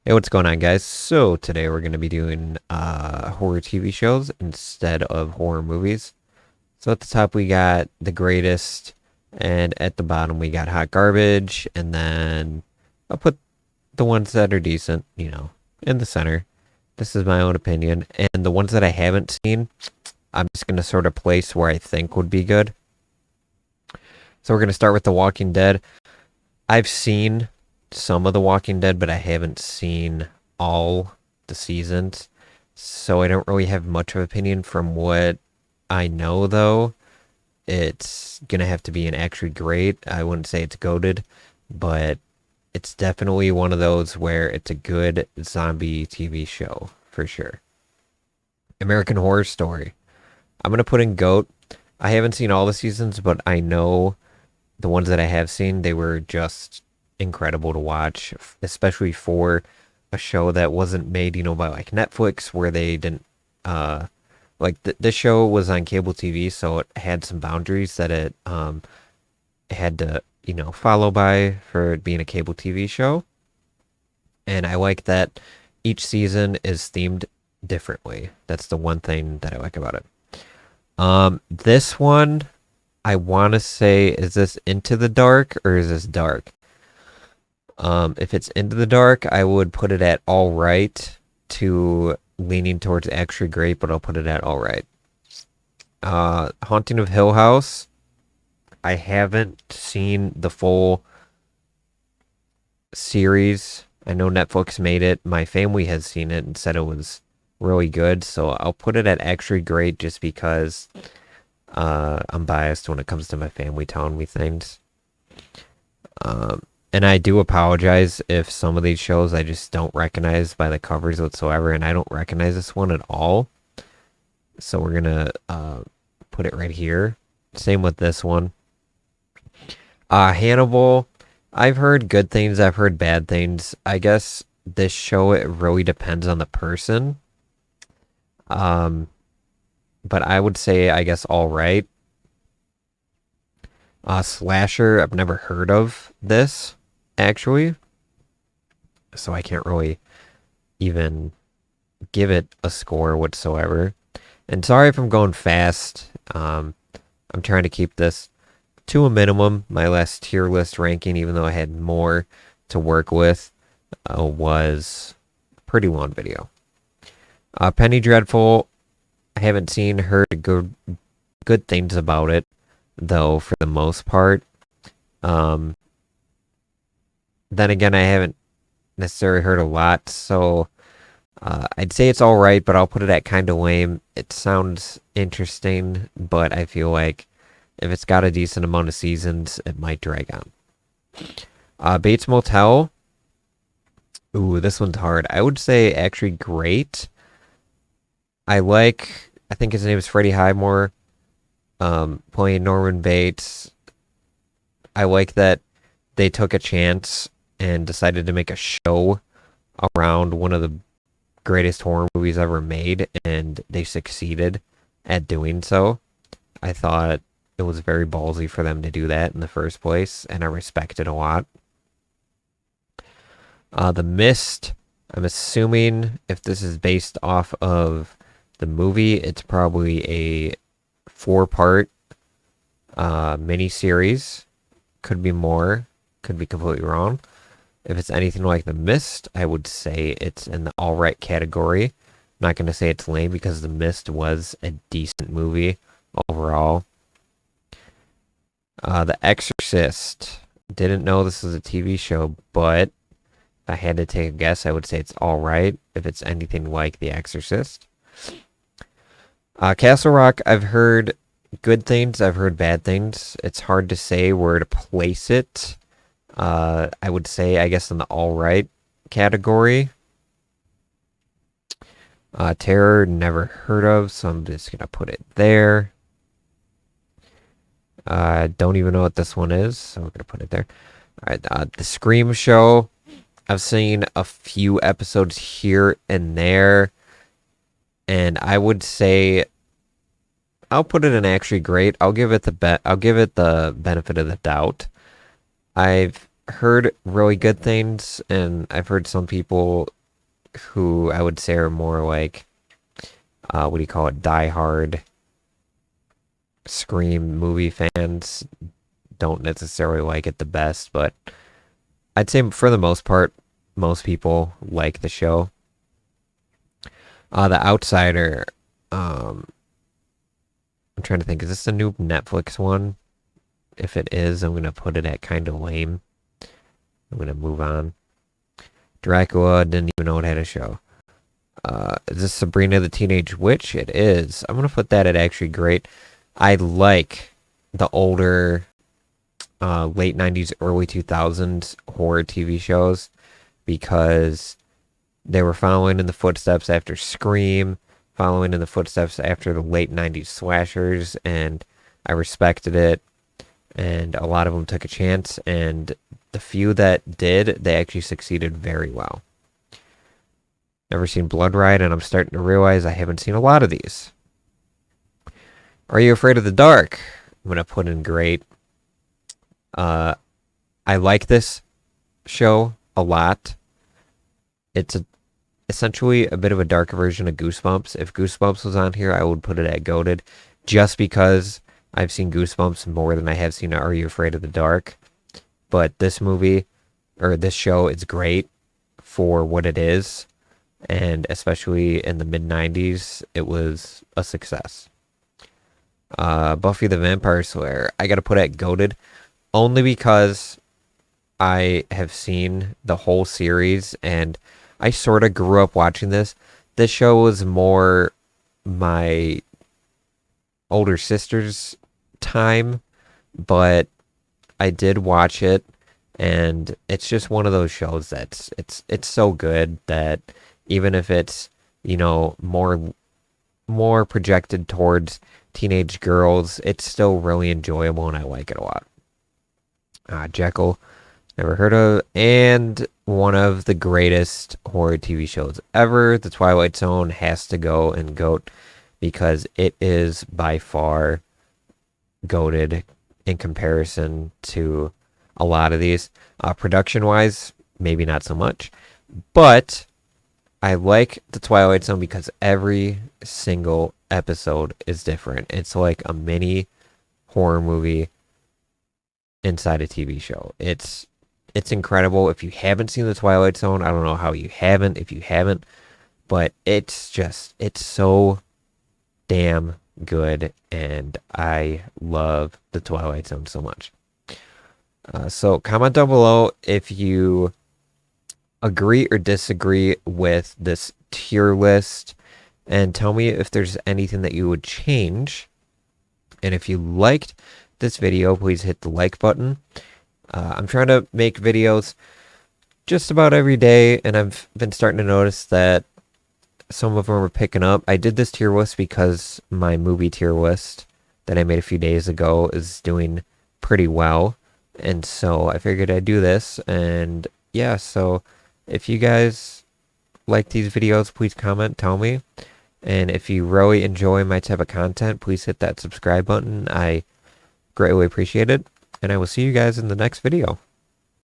Hey, what's going on, guys? So today we're going to be doing horror TV shows instead of horror movies. So at the top we got the greatest, and at the bottom we got hot garbage, and then I'll put the ones that are decent, in the center. This is my own opinion, and the ones that I haven't seen, I'm just going to sort of place where I think would be good. So we're going to start with The Walking Dead. I've seen some of The Walking Dead, but I haven't seen all the seasons. So I don't really have much of an opinion from what I know, though. It's going to have to be an actually great. I wouldn't say it's goated, but it's definitely one of those where it's a good zombie TV show, for sure. American Horror Story. I'm going to put in GOAT. I haven't seen all the seasons, but I know the ones that I have seen, they were just incredible to watch, especially for a show that wasn't made, by like Netflix, where they didn't, like the show was on cable TV, so it had some boundaries that it had to, follow by for it being a cable TV show. And I like that each season is themed differently. That's the one thing that I like about it. This one, I want to say, is this Into the Dark or is this Dark? If it's Into the Dark, I would put it at all right to leaning towards actually great, but I'll put it at all right. Haunting of Hill House. I haven't seen the full series. I know Netflix made it. My family has seen it and said it was really good, so I'll put it at actually great just because I'm biased when it comes to my family telling me things. And I do apologize if some of these shows I just don't recognize by the covers whatsoever, and I don't recognize this one at all. So we're gonna put it right here. Same with this one. Hannibal. I've heard good things. I've heard bad things. I guess this show, it really depends on the person. Um, but I would say, I guess, all right. Slasher. I've never heard of this actually, so I can't really even give it a score whatsoever. And sorry if I'm going fast. I'm trying to keep this to a minimum. My last tier list ranking, even though I had more to work with, was a pretty long video. Penny Dreadful. I haven't seen heard good things about it, though, for the most part. Um, then again, I haven't necessarily heard a lot, so I'd say it's all right, but I'll put it at kind of lame. It sounds interesting, but I feel like if it's got a decent amount of seasons, it might drag on. Bates Motel. Ooh, this one's hard. I would say actually great. I think his name is Freddie Highmore, playing Norman Bates. I like that they took a chance and decided to make a show around one of the greatest horror movies ever made, and they succeeded at doing so. I thought it was very ballsy for them to do that in the first place, and I respect it a lot. The Mist, I'm assuming if this is based off of the movie, it's probably a four-part mini-series. Could be more, could be completely wrong. If it's anything like The Mist, I would say it's in the all right category. I'm not going to say it's lame because The Mist was a decent movie overall. The Exorcist. Didn't know this was a TV show, but if I had to take a guess, I would say it's all right if it's anything like The Exorcist. Castle Rock, I've heard good things, I've heard bad things. It's hard to say where to place it. I would say, I guess, in the all right category. Terror, never heard of, so I'm just gonna put it there. Don't even know what this one is, so we're gonna put it there. All right, the Scream Show. I've seen a few episodes here and there, and I would say I'll put it in actually great. I'll give it the benefit of the doubt. I've heard really good things, and I've heard some people who I would say are more like, what do you call it, die-hard Scream movie fans don't necessarily like it the best, but I'd say for the most part, most people like the show. The Outsider, um, I'm trying to think, is this a new Netflix one? If it is, I'm gonna put it at kind of lame. I'm gonna move on. Dracula, didn't even know it had a show. Is this Sabrina the Teenage Witch? It is. I'm gonna put that at actually great. I like the older, late 90s, early 2000s horror TV shows because they were following in the footsteps after Scream, following in the footsteps after the late 90s slashers, and I respected it. And a lot of them took a chance, and the few that did, they actually succeeded very well. Never seen Blood Ride, and I'm starting to realize I haven't seen a lot of these. Are You Afraid of the Dark? I'm going to put in great. I like this show a lot. It's essentially a bit of a darker version of Goosebumps. If Goosebumps was on here, I would put it at goated, just because I've seen Goosebumps more than I have seen Are You Afraid of the Dark. But this movie, or this show, is great for what it is. And especially in the mid-90s, it was a success. Buffy the Vampire Slayer, I gotta put at goated, only because I have seen the whole series, and I sort of grew up watching this. This show was more my older sister's time, but I did watch it, and it's just one of those shows that's it's so good that even if it's, you know, more projected towards teenage girls, it's still really enjoyable and I like it a lot. Jekyll, never heard of, and one of the greatest horror TV shows ever, The Twilight Zone, has to go and goat because it is by far goated in comparison to a lot of these. Production wise, maybe not so much, but I like The Twilight Zone because every single episode is different. It's like a mini horror movie inside a TV show. It's incredible. If you haven't seen The Twilight Zone, I don't know how you haven't, if you haven't, but it's so damn good, and I love The Twilight Zone so much. So comment down below if you agree or disagree with this tier list, and tell me if there's anything that you would change. And if you liked this video, please hit the like button. I'm trying to make videos just about every day, and I've been starting to notice that some of them are picking up. I did this tier list because my movie tier list that I made a few days ago is doing pretty well, and so I figured I'd do this. And yeah, so if you guys like these videos, please comment, tell me. And if you really enjoy my type of content, please hit that subscribe button. I greatly appreciate it. And I will see you guys in the next video.